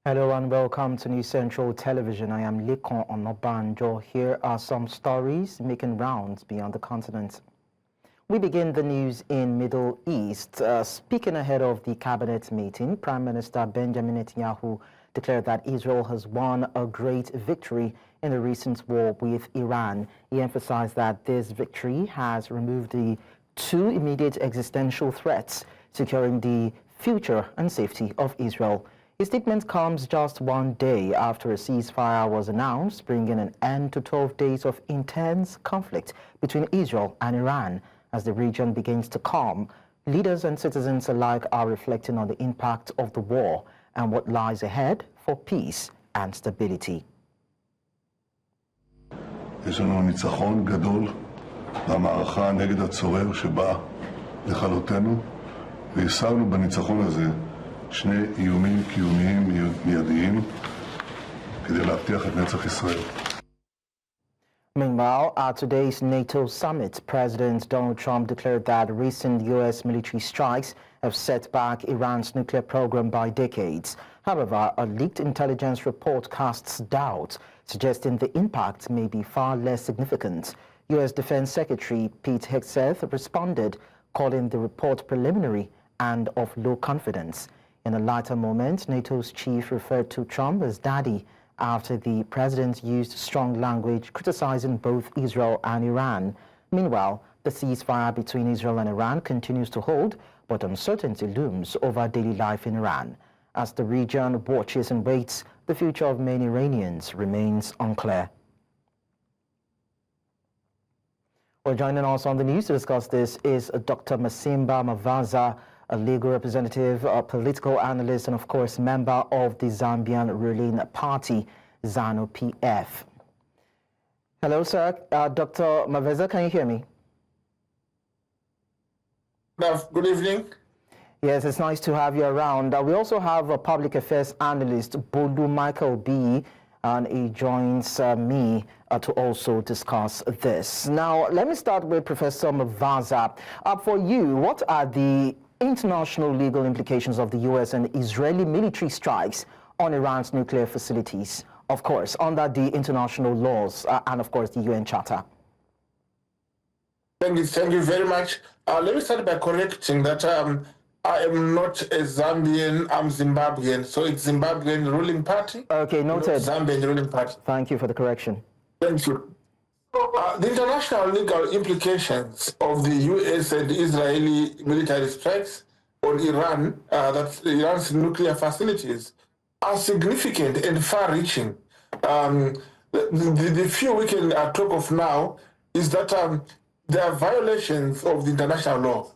Hello and welcome to New Central Television. I am Lekon Onobanjo. Here are some stories making rounds beyond the continent. We begin the news in Middle East. Speaking ahead of the cabinet meeting, Prime Minister Benjamin Netanyahu declared that Israel has won a great victory in the recent war with Iran. He emphasized that this victory has removed the two immediate existential threats, securing the future and safety of Israel. His statement comes just one day after a ceasefire was announced, bringing an end to 12 days of intense conflict between Israel and Iran. As the region begins to calm, leaders and citizens alike are reflecting on the impact of the war and what lies ahead for peace and stability. יש לנו ניצחון גדול במערכה נגד הצורר שבא לכלותנו, והסרנו בניצחון הזה שני איומים קיומיים מיידיים כדי להבטיח את נצח ישראל. Meanwhile, at today's NATO summit, President Donald Trump declared that recent U.S. military strikes have set back Iran's nuclear program by decades. However, a leaked intelligence report casts doubt, suggesting the impact may be far less significant. U.S. Defence Secretary Pete Hegseth responded, calling the report preliminary and of low confidence. In a lighter moment, NATO's chief referred to Trump as daddy after the president used strong language criticizing both Israel and Iran. Meanwhile, the ceasefire between Israel and Iran continues to hold, but uncertainty looms over daily life in Iran. As the region watches and waits, the future of many Iranians remains unclear. Well, joining us on the news to discuss this is Dr. Masimba Mavaza, a legal representative, a political analyst, and of course, member of the Zambian ruling party, ZANU-PF. Hello, sir. Dr. Mavaza, can you hear me? Good evening. Yes, it's nice to have you around. We also have a public affairs analyst, Bolu Michael Biyi, and he joins me to also discuss this. Now, let me start with Professor Mavaza. For you, what are the international legal implications of the U.S. and Israeli military strikes on Iran's nuclear facilities, of course, under the international laws and, of course, the UN Charter? Thank you very much. Let me start by correcting that I am not a Zambian, I'm Zimbabwean, so it's Zimbabwean ruling party. Okay, noted. Zambian ruling party. Thank you for the correction. Thank you. The international legal implications of the U.S. and Israeli military strikes on Iran, that's Iran's nuclear facilities, are significant and far-reaching. The few we can talk of now is that there are violations of the international law.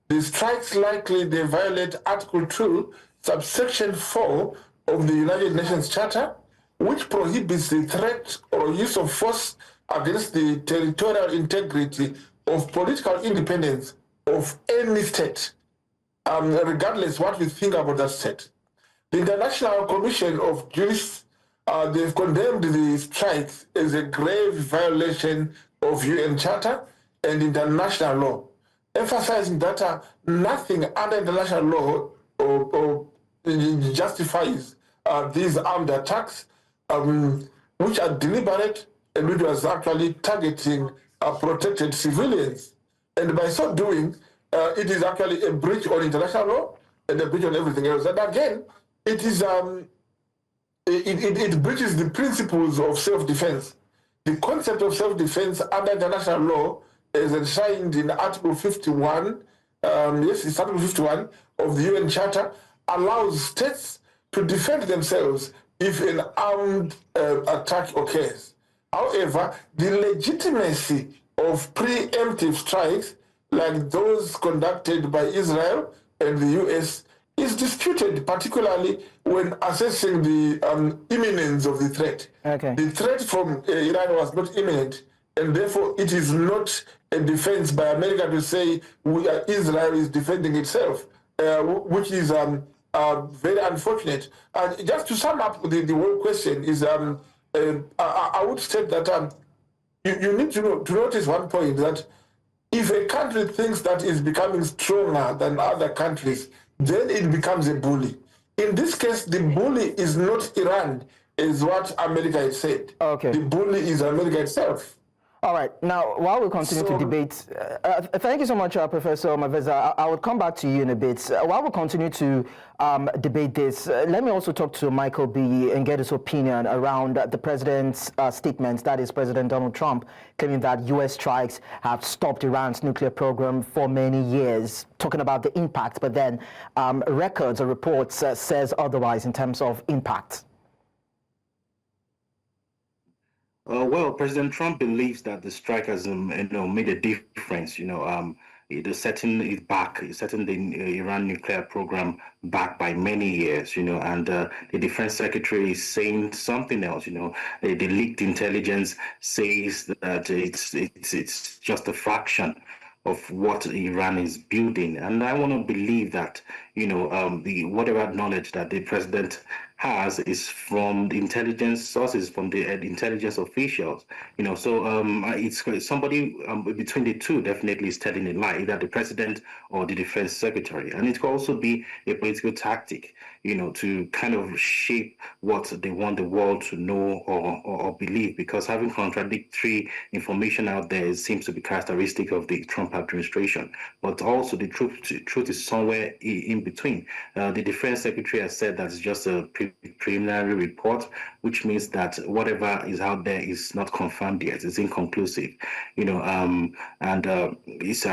The strikes likely they violate Article 2, subsection 4 of the United Nations Charter, which prohibits the threat or use of force against the territorial integrity of political independence of any state, regardless what we think about that state. The International Commission of Jurists, they've condemned the strikes as a grave violation of UN Charter and international law, emphasizing that nothing under international law or justifies these armed attacks, which are deliberate and which was actually targeting protected civilians. And by so doing, it is actually a breach on international law and a breach on everything else. And again, it is it breaches the principles of self-defense. The concept of self-defense under international law is enshrined in Article 51, yes, it's Article 51 of the UN Charter, allows states to defend themselves if an armed attack occurs. However, the legitimacy of preemptive strikes, like those conducted by Israel and the U.S., is disputed, particularly when assessing the imminence of the threat. Okay. The threat from Iran was not imminent, and therefore it is not a defense by America to say Israel is defending itself, which is very unfortunate. Just to sum up the whole question is, I would state that you need to notice one point, that if a country thinks that is becoming stronger than other countries, then it becomes a bully. In this case, the bully is not Iran, is what America has said. Okay. The bully is America itself. All right. Now, while we continue to debate, thank you so much, Professor Mavaza. I will come back to you in a bit. While we continue to debate this, let me also talk to Michael Biyi and get his opinion around the president's statement, that is President Donald Trump, claiming that U.S. strikes have stopped Iran's nuclear program for many years, talking about the impact, but then records or reports says otherwise in terms of impact. Well, President Trump believes that the strike has, made a difference. It is setting it back, setting the Iran nuclear program back by many years. And the Defence Secretary is saying something else. The leaked intelligence says that it's just a fraction of what Iran is building, and I want to believe that the whatever knowledge that the president has is from the intelligence sources, from the intelligence officials. So it's somebody between the two definitely is telling a lie, either the president or the defense secretary, and it could also be a political tactic, to kind of shape what they want the world to know or believe, because having contradictory information out there seems to be characteristic of the Trump administration. But also the truth is somewhere in between. The defense secretary has said that it's just a preliminary report, which means that whatever is out there is not confirmed yet. It's inconclusive, I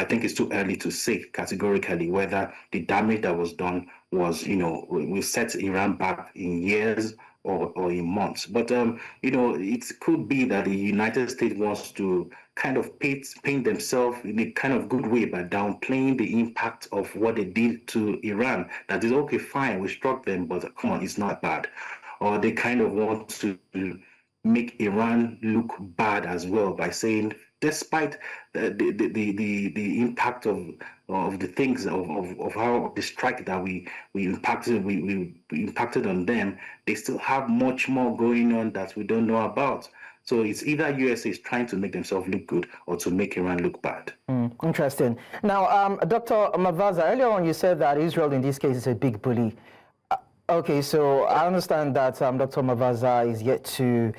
think it's too early to say categorically whether the damage that was done was, we set Iran back in years or in months. But, it could be that the United States wants to kind of paint themselves in a kind of good way by downplaying the impact of what they did to Iran. That is, okay, fine, we struck them, but come on, it's not bad. Or they kind of want to make Iran look bad as well by saying, despite the impact of the things of how the strike that we impacted on them, they still have much more going on that we don't know about. So it's either USA is trying to make themselves look good or to make Iran look bad. Interesting. Now, Dr. Mavaza, earlier on you said that Israel in this case is a big bully. Okay, so I understand that Dr. Mavaza is yet to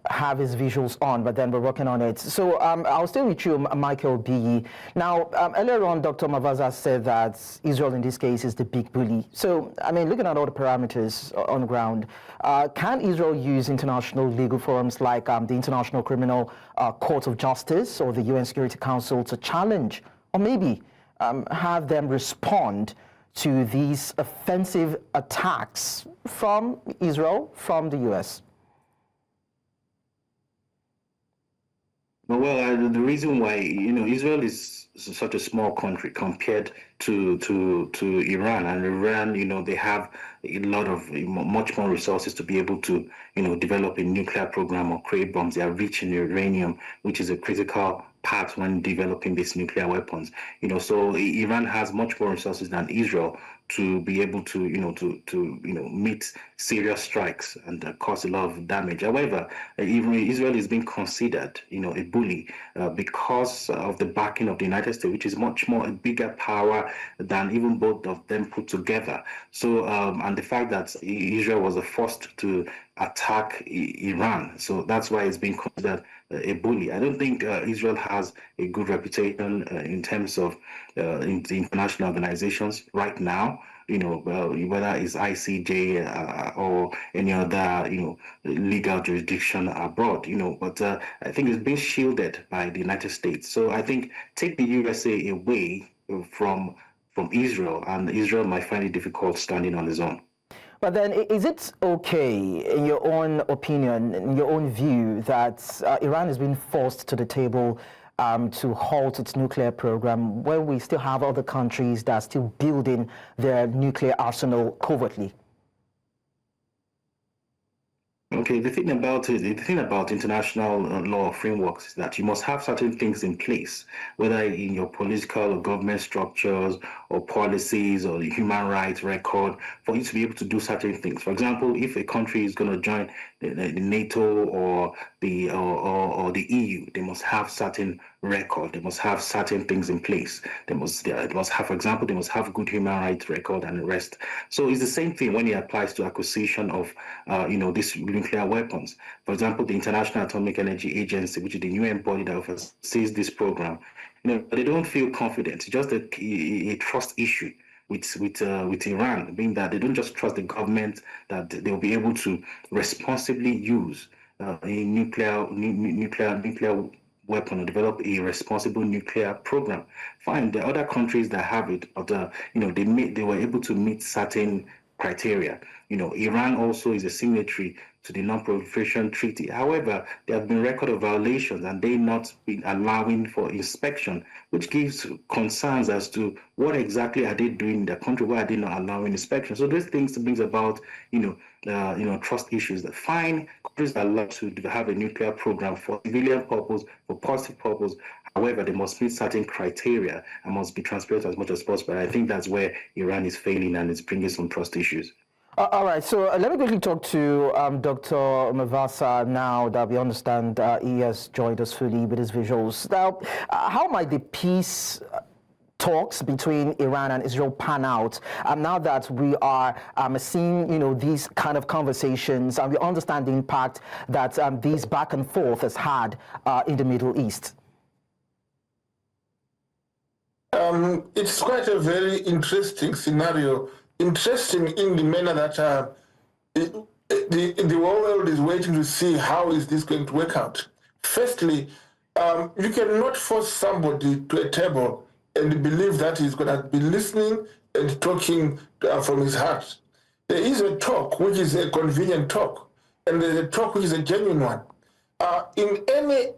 have his visuals on, but then we're working on it. So I'll stay with you, Michael Biyi. Now, earlier on, Dr. Mavaza said that Israel in this case is the big bully. So, I mean, looking at all the parameters on the ground, can Israel use international legal forums like the International Criminal Court of Justice or the UN Security Council to challenge or maybe have them respond to these offensive attacks from Israel, from the US? Well, the reason why, Israel is such a small country compared to Iran, and Iran, they have a lot of much more resources to be able to, develop a nuclear program or create bombs. They are rich in uranium, which is a critical part when developing these nuclear weapons. So Iran has much more resources than Israel to be able to, meet serious strikes and cause a lot of damage. However, even Israel is being considered, a bully because of the backing of the United States, which is much more a bigger power than even both of them put together. So, and the fact that Israel was the first to attack Iran, so that's why it's being considered a bully. I don't think Israel has a good reputation in terms of in the international organizations right now. Whether it's ICJ or any other legal jurisdiction abroad. But I think it's been shielded by the United States. So I think take the USA away from Israel, and Israel might find it difficult standing on its own. But then, is it okay, in your own opinion, in your own view, that Iran has been forced to the table to halt its nuclear program when we still have other countries that are still building their nuclear arsenal covertly? Okay, the thing about international law frameworks is that you must have certain things in place, whether in your political or government structures or policies or the human rights record, for you to be able to do certain things. For example, if a country is going to join NATO or the EU. They must have certain record. They must have certain things in place. They must have, for example, they must have good human rights record and the rest. So it's the same thing when it applies to acquisition of these nuclear weapons. For example, the International Atomic Energy Agency, which is the UN body that oversees this program, they don't feel confident. It's just a trust issue with Iran, being that they don't just trust the government that they will be able to responsibly use a nuclear weapon or develop a responsible nuclear program. Fine, there are other countries that have it, but they were able to meet certain criteria. Iran also is a signatory to the Non-Proliferation Treaty. However, there have been record of violations and they not been allowing for inspection, which gives concerns as to what exactly are they doing in the country, why are they not allowing inspection. So those things brings about, trust issues. That fine, countries are allowed to have a nuclear program for civilian purpose, for positive purpose. However, they must meet certain criteria and must be transparent as much as possible. And I think that's where Iran is failing and it's bringing some trust issues. All right, so let me quickly talk to Dr. Mavaza now that we understand he has joined us fully with his visuals. Now, how might the peace talks between Iran and Israel pan out now that we are seeing, these kind of conversations and we understand the impact that these back and forth has had in the Middle East? It's quite a very interesting scenario. Interesting in the manner that the whole world is waiting to see how is this going to work out. Firstly, you cannot force somebody to a table and believe that he's going to be listening and talking from his heart. There is a talk which is a convenient talk, and there's a talk which is a genuine one. In any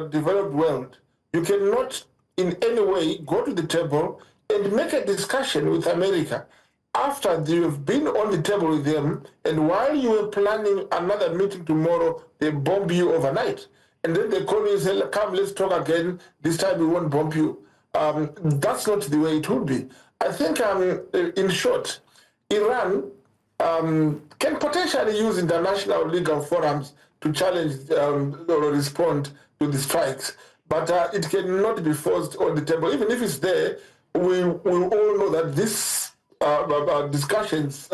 developed world, you cannot in any way go to the table and make a discussion with America after you've been on the table with them, and while you were planning another meeting tomorrow, they bomb you overnight. And then they call you and say, come, let's talk again. This time we won't bomb you. That's not the way it would be. I think, in short, Iran can potentially use international legal forums to challenge or respond to the strikes, but it cannot be forced on the table. Even if it's there, we all know that this discussions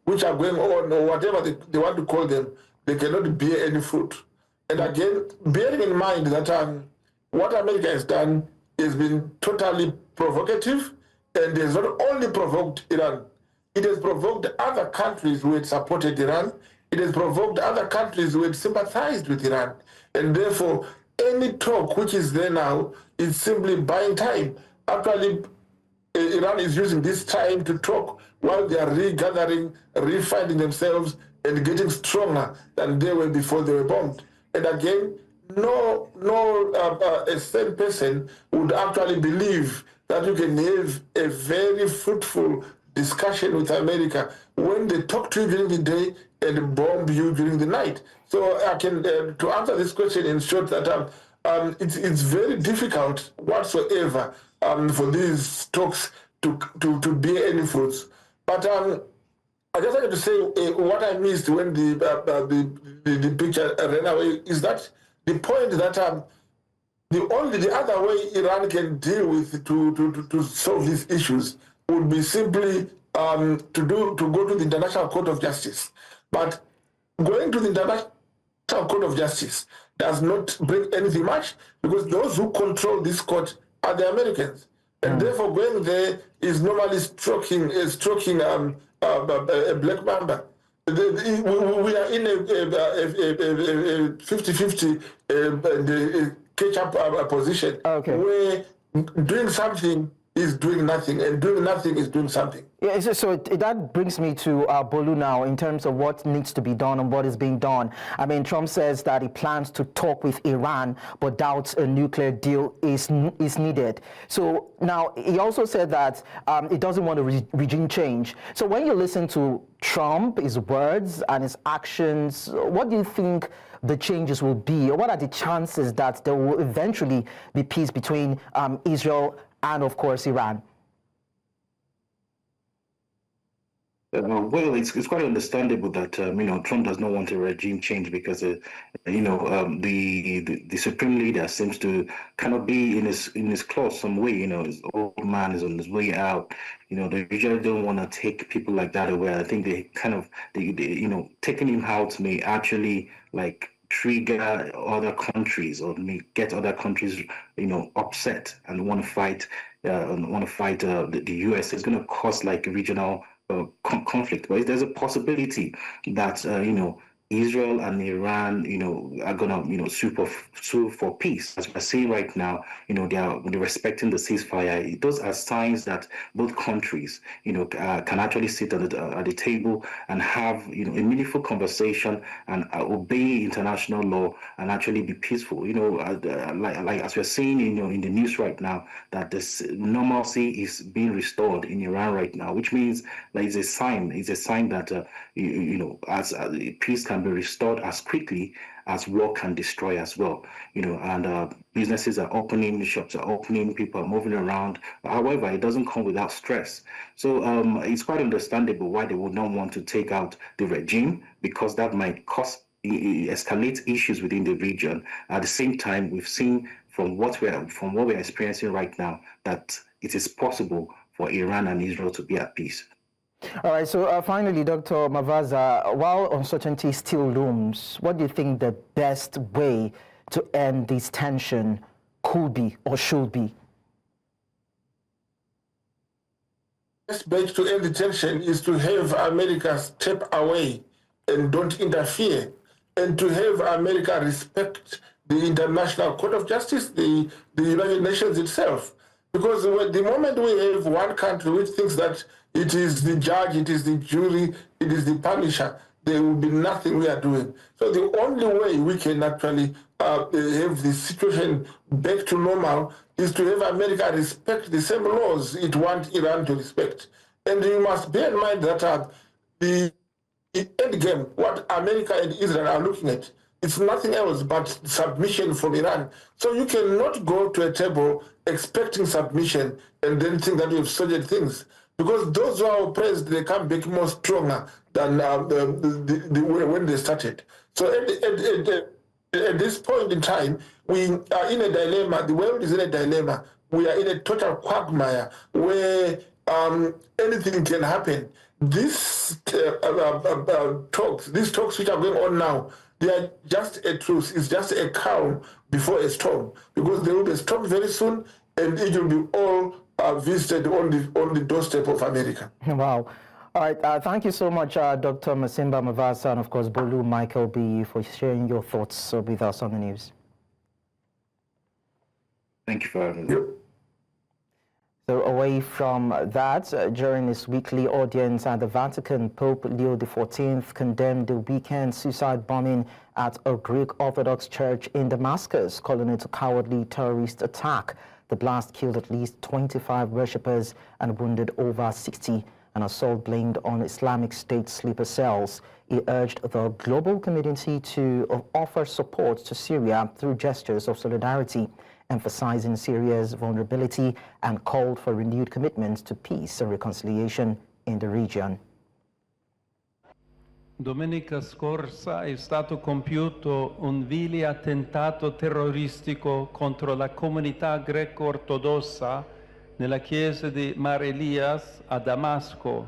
which are going on, or whatever they want to call them, they cannot bear any fruit. And again, bearing in mind that what America has done has been totally provocative, and has not only provoked Iran, it has provoked other countries who had supported Iran, it has provoked other countries who had sympathized with Iran, and therefore any talk which is there now is simply buying time. Actually, Iran is using this time to talk while they are regathering, refinding themselves, and getting stronger than they were before they were bombed. And again, no a sane person would actually believe that you can have a very fruitful discussion with America when they talk to you during the day and bomb you during the night. So I can, to answer this question in short, that it's very difficult whatsoever for these talks to bear any fruits. But I just wanted to say what I missed when the picture ran away is that the point that the other way Iran can deal with to solve these issues would be simply to go to the International Court of Justice. But going to the International Court of Justice does not bring anything much, because those who control this court are the Americans. And therefore going there is normally stroking a black mamba. We are in a 50-50 catch-up position, where doing something is doing nothing, and doing nothing is doing something. Yeah, so that brings me to Bolu now in terms of what needs to be done and what is being done. I mean, Trump says that he plans to talk with Iran, but doubts a nuclear deal is needed. So now he also said that he doesn't want a regime change. So when you listen to Trump, his words and his actions, what do you think the changes will be? Or what are the chances that there will eventually be peace between Israel and, of course, Iran? Well, it's quite understandable that Trump does not want a regime change because the supreme leader seems to kind of be in his claws some way. His old man is on his way out. They usually don't want to take people like that away. I think they kind of taking him out may actually like trigger other countries or may get other countries upset and want to fight the US. It's going to cause like regional conflict. But there's a possibility that Israel and Iran, are gonna, sue for peace. As we're seeing right now, they're respecting the ceasefire. Those are signs that both countries, can actually sit at the table and have, a meaningful conversation and obey international law and actually be peaceful. Like as we're seeing, in the news right now, that this normalcy is being restored in Iran right now, which means that it's a sign. It's a sign that as peace can be restored as quickly as war can destroy as well. And businesses are opening, shops are opening, people are moving around. However, it doesn't come without stress. So it's quite understandable why they would not want to take out the regime, because that might escalate issues within the region. At the same time, we've seen from what we're experiencing right now that it is possible for Iran and Israel to be at peace. All right, so finally, Dr. Mavaza, while uncertainty still looms, what do you think the best way to end this tension could be or should be? The best way to end the tension is to have America step away and don't interfere, and to have America respect the International Court of Justice, the United Nations itself. Because the moment we have one country which thinks that it is the judge, it is the jury, it is the punisher, there will be nothing we are doing. So the only way we can actually have the situation back to normal is to have America respect the same laws it wants Iran to respect. And you must bear in mind that the end game, what America and Israel are looking at, it's nothing else but submission from Iran. So you cannot go to a table expecting submission and then think that you've sorted things. Because those who are oppressed, they come back more stronger than when they started. So at this point in time, we are in a dilemma. The world is in a dilemma. We are in a total quagmire where anything can happen. These talks which are going on now, they are just a truce. It's just a calm before a storm, because there will be a storm very soon, and it will be all visited on the doorstep of America. Wow. All right. Thank you so much, Dr. Masimba Mavaza, and of course, Bolu Michael Biyi, for sharing your thoughts with us on the news. Thank you for having me. Yep. So away from that, during his weekly audience at the Vatican, Pope Leo XIV condemned the weekend suicide bombing at a Greek Orthodox church in Damascus, calling it a cowardly terrorist attack. The blast killed at least 25 worshippers and wounded over 60, an assault blamed on Islamic State sleeper cells. He urged the global community to offer support to Syria through gestures of solidarity, emphasizing Syria's vulnerability, and called for renewed commitment to peace and reconciliation in the region. Domenica scorsa è stato compiuto un vile attentato terroristico contro la comunità greco-ortodossa nella chiesa di Mar Elias a Damasco.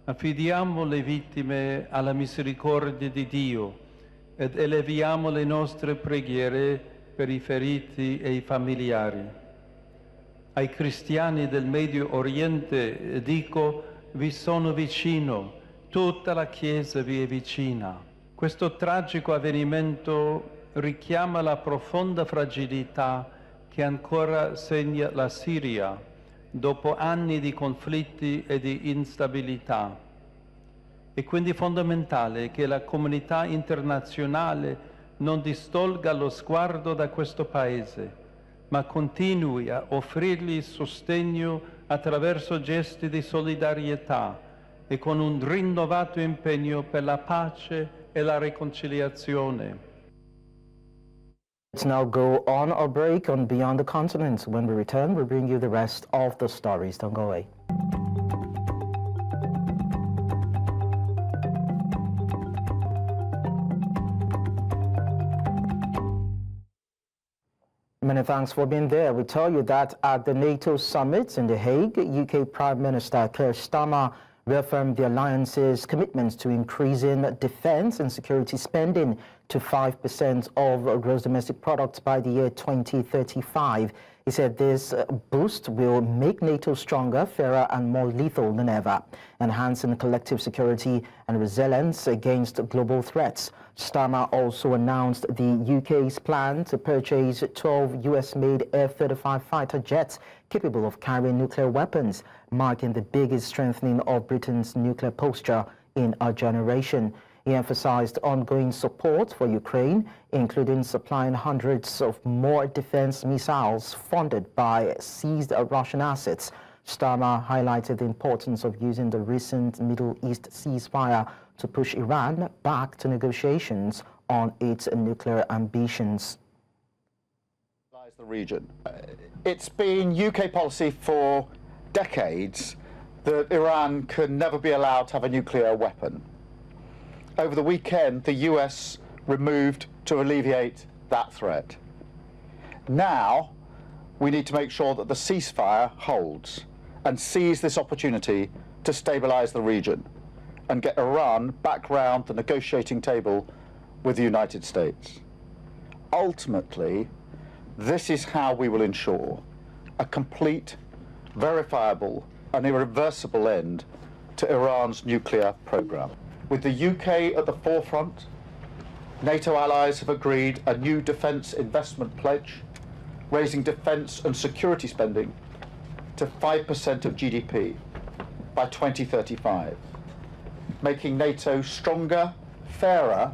Affidiamo le vittime alla misericordia di Dio ed eleviamo le nostre preghiere per i feriti e i familiari. Ai cristiani del Medio Oriente dico: vi sono vicino, tutta la Chiesa vi è vicina. Questo tragico avvenimento richiama la profonda fragilità che ancora segna la Siria dopo anni di conflitti e di instabilità. È quindi fondamentale che la comunità internazionale non distolga lo sguardo da questo Paese, ma continui a offrirgli sostegno attraverso gesti di solidarietà e con un rinnovato impegno per la pace e la riconciliazione. Let's now go on a break on Beyond the Continent. When we return, we'll bring you the rest of the stories. Don't go away. Many thanks for being there. We tell you that at the NATO summit in The Hague, UK Prime Minister Keir Starmer reaffirmed the alliance's commitments to increasing defense and security spending to 5% of gross domestic product by the year 2035. He said this boost will make NATO stronger, fairer and more lethal than ever, enhancing collective security and resilience against global threats. Starmer also announced the UK's plan to purchase 12 US-made F-35 fighter jets capable of carrying nuclear weapons, marking the biggest strengthening of Britain's nuclear posture in a generation. He emphasized ongoing support for Ukraine, including supplying hundreds of more defense missiles funded by seized Russian assets. Starmer highlighted the importance of using the recent Middle East ceasefire to push Iran back to negotiations on its nuclear ambitions. The region. It's been UK policy for decades that Iran can never be allowed to have a nuclear weapon. Over the weekend, the US removed to alleviate that threat. Now, we need to make sure that the ceasefire holds and seize this opportunity to stabilize the region and get Iran back round the negotiating table with the United States. Ultimately, this is how we will ensure a complete, verifiable and irreversible end to Iran's nuclear program. With the UK at the forefront, NATO allies have agreed a new defence investment pledge, raising defence and security spending to 5% of GDP by 2035, making NATO stronger, fairer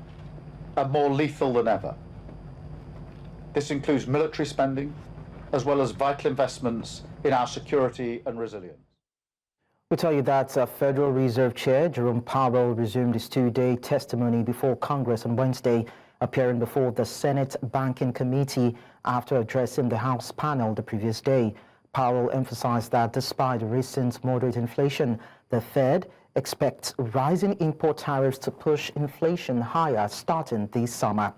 and more lethal than ever. This includes military spending, as well as vital investments in our security and resilience. We tell you that Federal Reserve Chair Jerome Powell resumed his two-day testimony before Congress on Wednesday, appearing before the Senate Banking Committee after addressing the House panel the previous day. Powell emphasized that despite recent moderate inflation, the Fed expects rising import tariffs to push inflation higher starting this summer.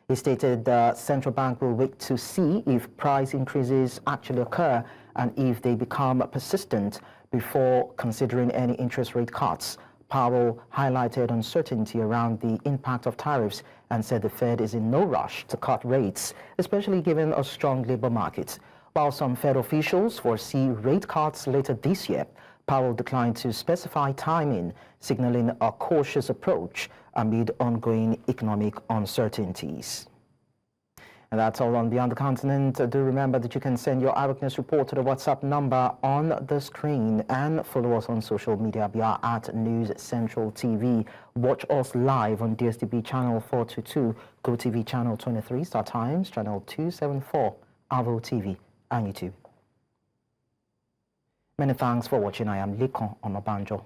He stated the central bank will wait to see if price increases actually occur and if they become persistent before considering any interest rate cuts. Powell highlighted uncertainty around the impact of tariffs and said the Fed is in no rush to cut rates, especially given a strong labor market. While some Fed officials foresee rate cuts later this year, Powell declined to specify timing, signaling a cautious approach amid ongoing economic uncertainties. And that's all on Beyond the Continent. Do remember that you can send your eyewitness report to the WhatsApp number on the screen and follow us on social media. We are at News Central TV. Watch us live on DSTV channel 422, GoTV channel 23, Star Times channel 274, Avo TV and YouTube. Many thanks for watching. I am Lekon Onobanjo.